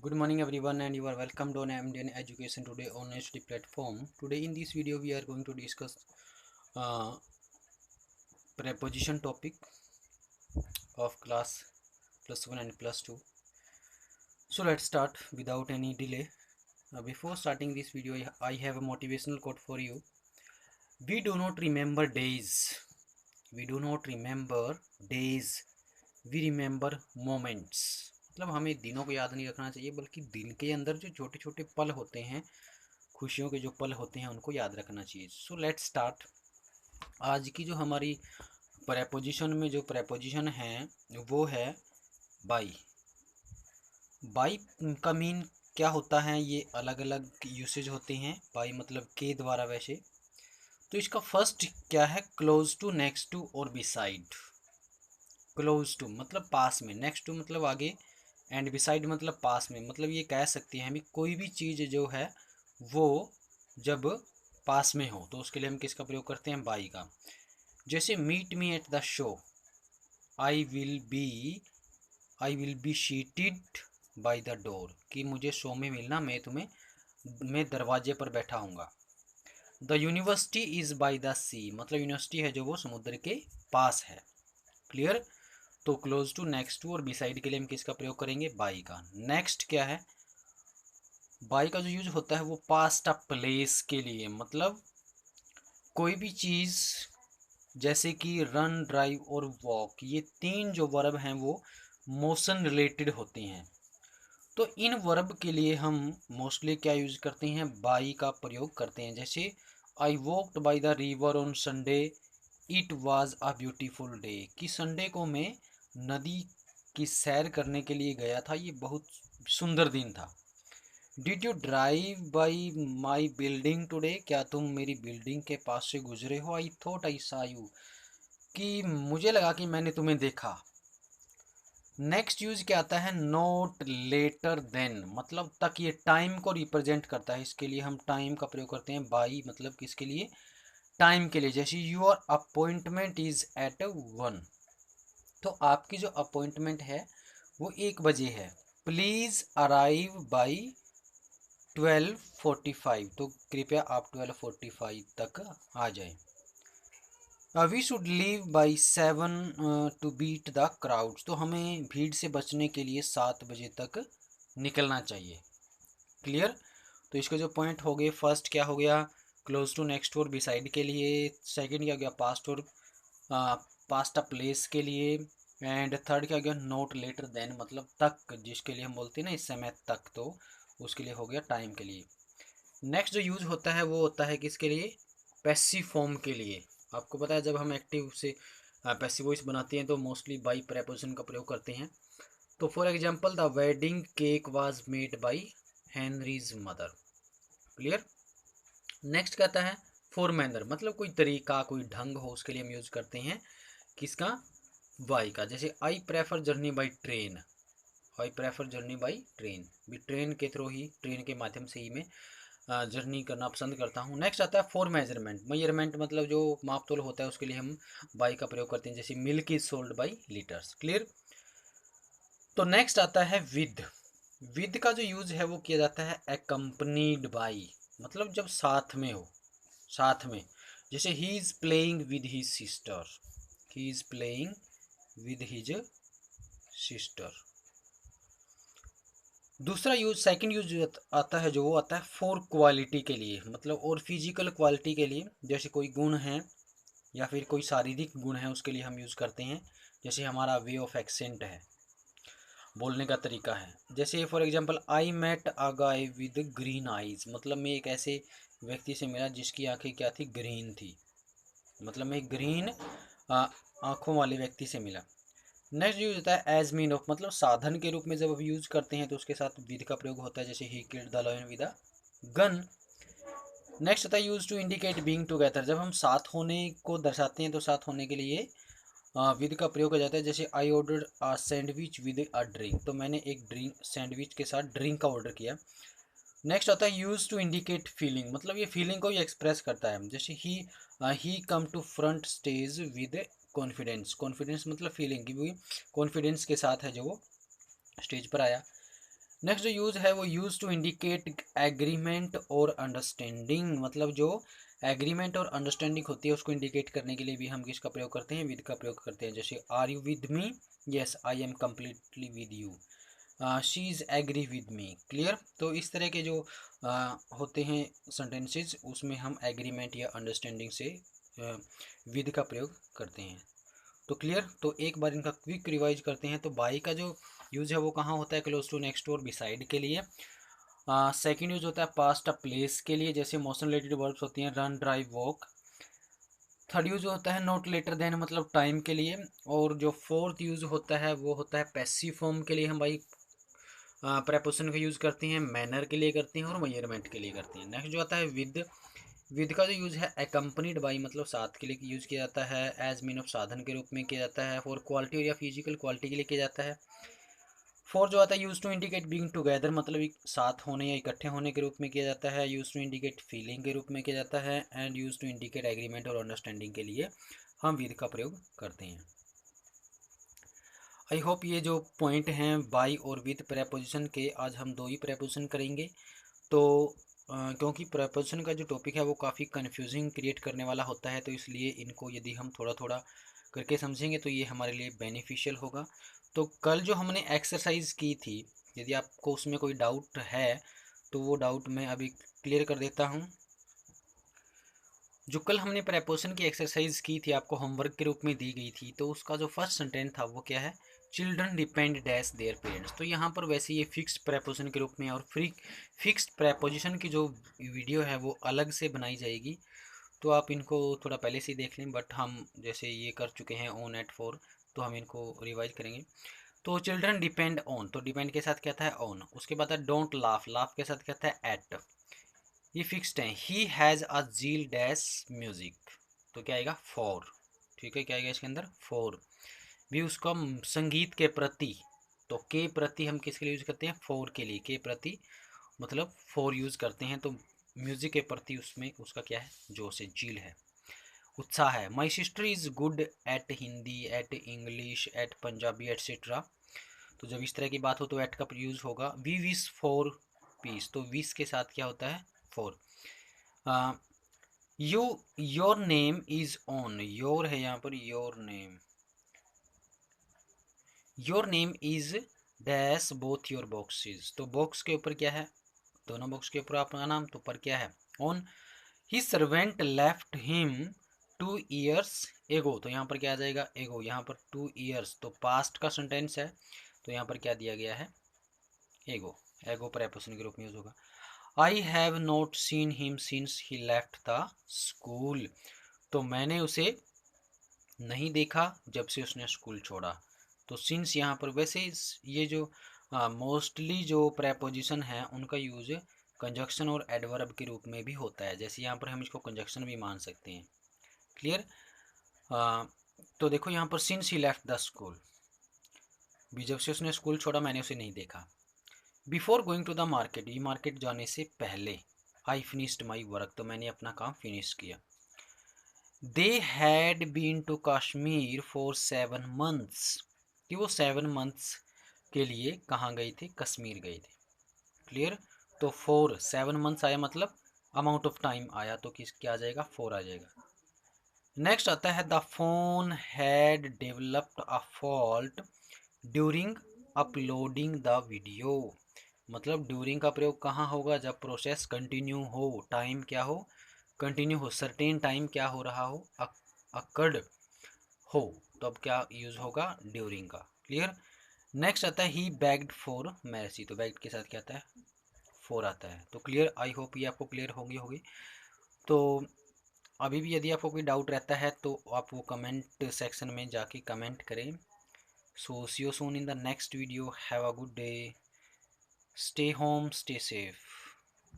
Good morning everyone and you are welcome to MDN Education today on HD platform. Today in this video we are going to discuss uh, preposition topic of class plus 1 and plus 2. So let's start without any delay. Before starting this video I have a motivational quote for you. We do not remember days. We do not remember days. We remember moments. मतलब हमें दिनों को याद नहीं रखना चाहिए बल्कि दिन के अंदर जो छोटे छोटे पल होते हैं, खुशियों के जो पल होते हैं उनको याद रखना चाहिए। So let's start. आज की जो हमारी प्रेपोजिशन में जो प्रेपोजिशन है वो है बाई। बाई का मीन क्या होता है, ये अलग अलग यूसेज होते हैं। बाई मतलब के द्वारा वैसे। तो इसका फर्स्ट क्या है, क्लोज टू, नेक्स्ट टू और बिसाइड। क्लोज टू मतलब पास में, नेक्स्ट टू मतलब आगे, एंड बिसाइड मतलब पास में। मतलब ये कह सकते हैं हमें कोई भी चीज़ जो है वो जब पास में हो तो उसके लिए हम किसका प्रयोग करते हैं, बाई का। जैसे meet me at the show, I will be I will be seated by the door, कि मुझे शो में मिलना, मैं दरवाजे पर बैठा हूँगा। The university is by the sea मतलब यूनिवर्सिटी है जो वो समुद्र के पास है। क्लियर। तो क्लोज टू, नेक्स्ट टू और बिसाइड के लिए हम किसका प्रयोग करेंगे, बाई का। नेक्स्ट क्या है, बाई का जो यूज होता है वो पास्ट अ प्लेस के लिए। मतलब कोई भी चीज़ जैसे कि रन, ड्राइव और वॉक, ये तीन जो वर्ब हैं वो मोशन रिलेटेड होते हैं। तो इन वर्ब के लिए हम मोस्टली क्या यूज करते हैं, बाई का प्रयोग करते हैं। जैसे I walked by the river on Sunday, it was a beautiful day, कि संडे को मैं नदी की सैर करने के लिए गया था, ये बहुत सुंदर दिन था। Did you drive by my building today, क्या तुम मेरी बिल्डिंग के पास से गुजरे हो। आई थॉट आई सा यू, कि मुझे लगा कि मैंने तुम्हें देखा। नेक्स्ट यूज क्या आता है, नोट लेटर देन मतलब तक, ये टाइम को रिप्रेजेंट करता है। इसके लिए हम टाइम का प्रयोग करते हैं बाई, मतलब किसके लिए, टाइम के लिए। जैसे योर अपॉइंटमेंट इज एट 1, तो आपकी जो अपॉइंटमेंट है वो 1 बजे है। प्लीज अराइव बाई 12:45, तो कृपया आप 12:45 तक आ जाएं। We should leave by 7 to beat the crowds, तो हमें भीड़ से बचने के लिए 7 बजे तक निकलना चाहिए। क्लियर। तो इसके जो पॉइंट हो गए, फर्स्ट क्या हो गया, क्लोज टू, नेक्स्ट और बिसाइड के लिए। सेकंड क्या हो गया, पास्ट और पास्ट अ प्लेस के लिए। एंड थर्ड क्या हो गया, नोट लेटर देन मतलब तक, जिसके लिए हम बोलते हैं ना इस समय तक, तो उसके लिए हो गया टाइम के लिए। नेक्स्ट जो यूज होता है वो होता है किसके लिए, पैसिव फॉर्म के लिए। आपको पता है जब हम एक्टिव से पैसिव वॉइस बनाते हैं तो मोस्टली बाई प्रेपोजिशन का प्रयोग करते हैं। तो for example, the wedding cake was made by Henrys mother. Clear. Next कहता है फॉर मैनर, मतलब कोई तरीका, कोई ढंग हो, उसके लिए हम यूज करते हैं किसका, बाई का। जैसे I prefer journey by train, I prefer journey by train, भी ट्रेन के थ्रू ही, ट्रेन के माध्यम से ही मैं जर्नी करना पसंद करता हूँ। नेक्स्ट आता है फॉर मेजरमेंट, मेजरमेंट मतलब जो माप तोल होता है उसके लिए हम बाई का प्रयोग करते हैं। जैसे milk is sold by litres. Clear. तो नेक्स्ट आता है विद। विद का जो यूज है वो किया जाता है एकम्पनीड बाई, मतलब जब साथ में हो, साथ में। जैसे he is playing with his sister, he is playing with his sister. दूसरा यूज, सेकंड यूज आता है जो वो आता है फॉर क्वालिटी के लिए, मतलब और फिजिकल क्वालिटी के लिए। जैसे कोई गुण है या फिर कोई शारीरिक गुण है उसके लिए हम यूज़ करते हैं। जैसे हमारा वे ऑफ एक्सेंट है, बोलने का तरीका है। जैसे for example, I met a guy with green eyes, मतलब मैं एक ऐसे व्यक्ति से मिला जिसकी आंखें क्या थी, ग्रीन थी। मतलब मैं ग्रीन आँखों वाले व्यक्ति से मिला। नेक्स्ट यूज होता है एज मीन ऑफ, मतलब साधन के रूप में जब हम यूज करते हैं तो उसके साथ विद का प्रयोग होता है। जैसे he killed the lion with a gun. Next होता है use to indicate being together, जब हम साथ होने को दर्शाते हैं तो साथ होने के लिए विद का प्रयोग किया जाता है। जैसे I order a sandwich with a drink, तो मैंने एक ड्रिंक, सैंडविच के साथ ड्रिंक का ऑर्डर किया। नेक्स्ट आता है यूज टू इंडिकेट फीलिंग, मतलब ये फीलिंग को ही एक्सप्रेस करता है। जैसे ही come to front stage with confidence, confidence मतलब फीलिंग की भी कॉन्फिडेंस के साथ है जो वो स्टेज पर आया। नेक्स्ट जो यूज है वो यूज टू इंडिकेट एग्रीमेंट और अंडरस्टैंडिंग, मतलब जो एग्रीमेंट और अंडरस्टैंडिंग होती है उसको इंडिकेट करने के लिए भी हम किसका प्रयोग करते हैं, विद का प्रयोग करते हैं। जैसे are you with me, yes I am completely with you, she is agree with me. Clear. तो इस तरह के जो होते हैं सेंटेंसेस, उसमें हम एग्रीमेंट या अंडरस्टैंडिंग से विद का प्रयोग करते हैं। तो क्लियर। तो एक बार इनका क्विक रिवाइज करते हैं। तो बाई का जो यूज है वो कहाँ होता है, क्लोज टू, नेक्स्ट टू और बिसाइड के लिए। सेकंड यूज होता है पास्ट अ प्लेस के लिए, जैसे मोशन रिलेटेड वर्ब्स होती हैं run, drive, walk. Third use होता है नॉट लेटर देन, मतलब टाइम के लिए। और जो फोर्थ यूज होता है वो होता है पैसिव फॉर्म के लिए, हम भाई प्रेपोजिशन का यूज़ करते हैं, मैनर के लिए करते हैं और मेजरमेंट के लिए करते हैं। नेक्स्ट जो आता है विद का जो यूज़ है एकम्पनीड बाई, मतलब साथ के लिए यूज़ किया जाता है। एज मीन ऑफ साधन के रूप में किया जाता है। फॉर क्वालिटी और या फिजिकल क्वालिटी के लिए किया जाता है। फोर जो आता है use to indicate being together, मतलब एक साथ होने या इकट्ठे होने के रूप में किया जाता है। यूज टू इंडिकेट फीलिंग के रूप में किया जाता है। And use to indicate agreement और अंडरस्टैंडिंग के लिए हम विद का प्रयोग करते हैं। आई होप ये जो पॉइंट हैं बाई और विद प्रेपोजिशन के, आज हम दो ही प्रेपोजिशन करेंगे। तो क्योंकि प्रेपोजिशन का जो टॉपिक है वो काफ़ी कन्फ्यूजिंग क्रिएट करने वाला होता है, तो इसलिए इनको यदि हम थोड़ा थोड़ा करके समझेंगे तो ये हमारे लिए बेनिफिशियल होगा। तो कल जो हमने एक्सरसाइज की थी, यदि आपको उसमें कोई डाउट है तो वो डाउट मैं अभी क्लियर कर देता हूँ। जो कल हमने प्रेपोजिशन की एक्सरसाइज की थी, आपको होमवर्क के रूप में दी गई थी, तो उसका जो फर्स्ट सेंटेंस था वो क्या है, children depend dash their parents. तो यहाँ पर वैसे ये फिक्स्ड प्रेपोजिशन के रूप में, और फिक्स्ड प्रेपोजिशन की जो वीडियो है वो अलग से बनाई जाएगी, तो आप इनको थोड़ा पहले से ही देख लें। बट हम जैसे ये कर चुके हैं ऑन एट 4, तो हम इनको रिवाइज करेंगे। तो चिल्ड्रन डिपेंड ऑन, तो डिपेंड के साथ क्या था है ऑन। उसके बाद है डोंट लाफ, लाफ के साथ क्या था है एट, ये फिक्स्ड है। He has a zeal dash music, तो क्या आएगा फॉर। ठीक है, क्या आएगा इसके अंदर फॉर। भी उसका संगीत के प्रति, तो के प्रति हम किसके लिए यूज करते हैं, फॉर के लिए, के प्रति मतलब फॉर यूज करते हैं। तो म्यूजिक के प्रति उसमें उसका क्या है, जोश है, जील है, उत्साह है। My sister is good at Hindi, at English, at Punjabi etcetera. तो जब इस तरह की बात हो तो एट का यूज होगा। वी विश फॉर पीस, तो विश के साथ क्या होता है for. You your name is on, your है यहाँ पर, your name is dash both your boxes, तो बॉक्स के ऊपर क्या है, दोनों बॉक्स के ऊपर आपका नाम, तो ऊपर क्या है on. He servant left him 2 years एगो, तो यहाँ पर क्या आ जाएगा एगो, यहाँ पर 2 years, तो पास्ट का सेंटेंस है, तो यहाँ पर क्या दिया गया है एगो, एगो प्रेपोजिशन के रूप में यूज होगा। I have not seen him since he left the school, तो मैंने उसे नहीं देखा जब से उसने स्कूल छोड़ा। तो सिंस यहाँ पर वैसे ये जो मोस्टली जो प्रेपोजिशन है उनका यूज कंजक्शन और एडवर्ब के रूप में भी होता है, जैसे यहाँ पर हम इसको कंजक्शन भी मान सकते हैं। क्लियर। तो देखो यहाँ पर since he left the school, भी जब से उसने स्कूल छोड़ा मैंने उसे नहीं देखा। Before going to the market, ये मार्केट जाने से पहले। आई फिनिश्ड माई वर्क, तो मैंने अपना काम फिनिश किया। They had been to Kashmir for 7 months, कि वो 7 months के लिए कहाँ गए थे, कश्मीर गए थे। क्लियर। तो 7 months आया, मतलब अमाउंट ऑफ टाइम आया, तो किस क्या आ जाएगा 4 आ जाएगा। नेक्स्ट आता है the phone had developed a fault during uploading the video, मतलब ड्यूरिंग का प्रयोग कहाँ होगा, जब प्रोसेस कंटिन्यू हो, टाइम क्या हो कंटिन्यू हो, सर्टेन टाइम क्या हो रहा हो, अकर्ड हो, तो अब क्या यूज होगा ड्यूरिंग का। क्लियर। नेक्स्ट आता है ही बैग्ड फॉर मैर्सी, तो बैग्ड के साथ क्या आता है फॉर आता है। तो क्लियर, आई होप ये आपको क्लियर होगी। तो अभी भी यदि आपको कोई डाउट रहता है तो आप वो कमेंट सेक्शन में जाके कमेंट करें। So see you soon in the next video, have a good day, stay home, stay safe.